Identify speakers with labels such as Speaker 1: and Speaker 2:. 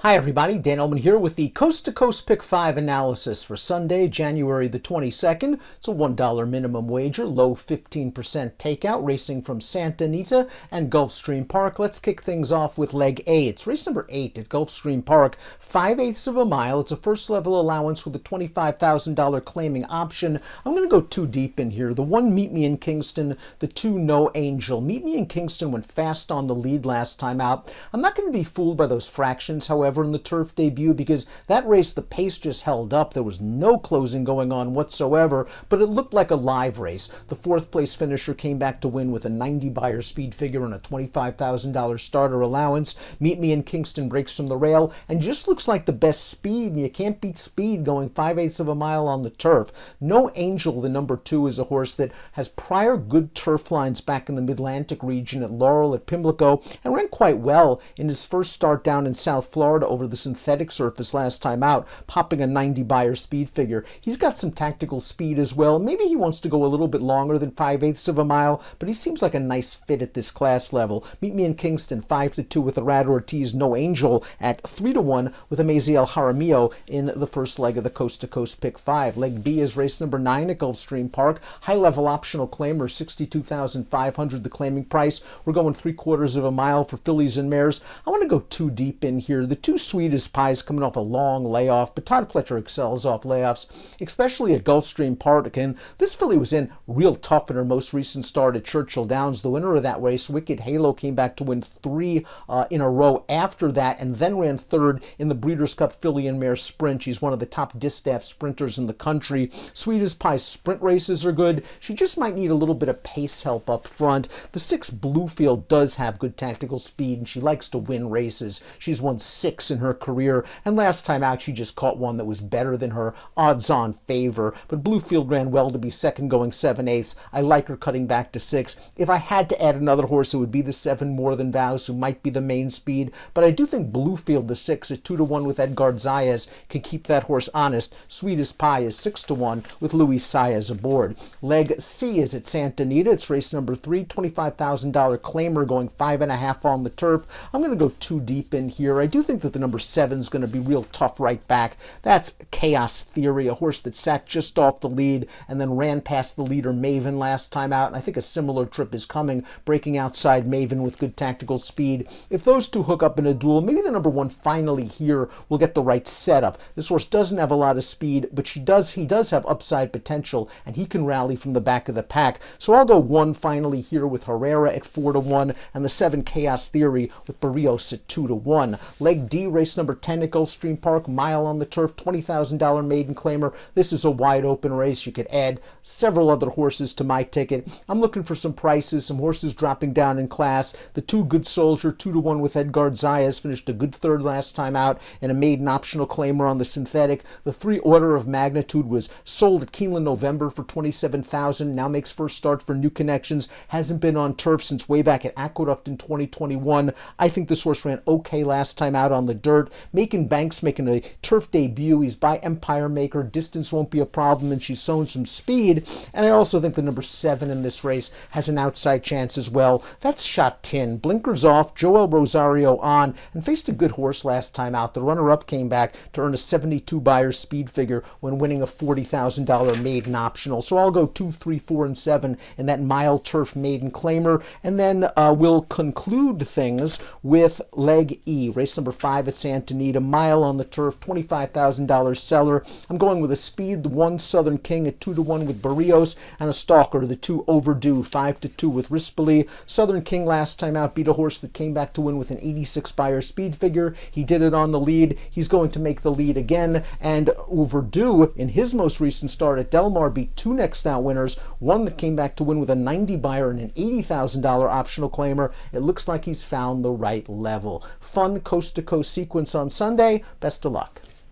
Speaker 1: Hi everybody, Dan Illman here with the Coast to Coast Pick 5 analysis for Sunday, January the 22nd. It's a $1 minimum wager, low 15% takeout, racing from Santa Anita and Gulfstream Park. Let's kick things off with leg A. It's race number 8 at Gulfstream Park, 5/8 of a mile. It's a first level allowance with a $25,000 claiming option. I'm going to go too deep in here. The 1 Meet Me in Kingston, the 2 No Angel. Meet Me in Kingston went fast on the lead last time out. I'm not going to be fooled by those fractions, however, in the turf debut, because that race the pace just held up. There was no closing going on whatsoever, but it looked like a live race. The 4th place finisher came back to win with a 90 buyer speed figure and a $25,000 starter allowance. Meet Me in Kingston breaks from the rail and just looks like the best speed, and you can't beat speed going 5/8 of a mile on the turf. No Angel, the number 2, is a horse that has prior good turf lines back in the Mid-Atlantic region at Laurel, at Pimlico, and ran quite well in his first start down in South Florida over the synthetic surface last time out, popping a 90 buyer speed figure. He's got some tactical speed as well. Maybe he wants to go a little bit longer than 5/8 of a mile, but he seems like a nice fit at this class level. Meet Me in Kingston, 5-2 with the Rad Ortiz. No Angel at 3-1 with Amaziel Jaramillo in the first leg of the Coast to Coast Pick 5. Leg B is race number 9 at Gulfstream Park. High level optional claimer, $62,500 the claiming price. We're going 3/4 of a mile for fillies and mares. I want to go too deep in here. The 2 Sweetest Pies coming off a long layoff, but Todd Pletcher excels off layoffs, especially at Gulfstream Park. And this filly was in real tough in her most recent start at Churchill Downs. The winner of that race, Wicked Halo, came back to win 3 in a row after that, and then ran 3rd in the Breeders' Cup Filly and Mare Sprint. She's one of the top distaff sprinters in the country. Sweetest Pie's sprint races are good. She just might need a little bit of pace help up front. The 6 Bluefield does have good tactical speed, and she likes to win races. She's won 6 in her career, and last time out she just caught one that was better than her odds-on favor. But Bluefield ran well to be second, going 7/8. I like her cutting back to 6. If I had to add another horse, it would be the 7 More Than Vows, who might be the main speed, but I do think Bluefield, the 6 at 2-1 with Edgar Zayas, can keep that horse honest. Sweetest Pie is 6-1 with Luis Saez aboard. Leg C is at Santa Anita. It's race number 3, $25,000 claimer, going 5.5 on the turf. I'm going to go too deep in here. I do think that the number 7 is going to be real tough right back. That's Chaos Theory, a horse that sat just off the lead and then ran past the leader Maven last time out, and I think a similar trip is coming, breaking outside Maven with good tactical speed. If those two hook up in a duel, maybe the number 1 finally here will get the right setup. This horse doesn't have a lot of speed, but he does have upside potential, and he can rally from the back of the pack. So I'll go 1 finally here with Herrera at 4-1, and the 7 Chaos Theory with Barrios at 2-1. Leg D, race number 10 at Gulfstream Park, mile on the turf, $20,000 maiden claimer. This is a wide open race. You could add several other horses to my ticket. I'm looking for some prices, some horses dropping down in class. The 2 Good Soldier, 2-1 with Edgar Zayas, finished a good 3rd last time out, and a maiden optional claimer on the synthetic. The 3 Order of Magnitude was sold at Keeneland November for $27,000, now makes first start for New Connections, hasn't been on turf since way back at Aqueduct in 2021. I think this horse ran okay last time out on the dirt. Macon Banks making a turf debut. He's by Empire Maker. Distance won't be a problem, and she's shown some speed. And I also think the number 7 in this race has an outside chance as well. That's Shot Tin. Blinkers off, Joel Rosario on, and faced a good horse last time out. The runner-up came back to earn a 72 buyer speed figure when winning a $40,000 maiden optional. So I'll go 2, 3, 4, and 7 in that mile turf maiden claimer. And then we'll conclude things with leg E, race number 5 at Santa Anita, mile on the turf, $25,000 seller. I'm going with a speed, the 1 Southern King at 2-1 with Barrios, and a stalker, the 2 Overdue, 5-2 with Rispoli. Southern King last time out beat a horse that came back to win with an 86 buyer speed figure. He did it on the lead. He's going to make the lead again. And Overdue, in his most recent start at Del Mar, beat 2 next out winners, one that came back to win with a 90 buyer and an $80,000 optional claimer. It looks like he's found the right level. Fun coast-to-coast sequence on Sunday. Best of luck.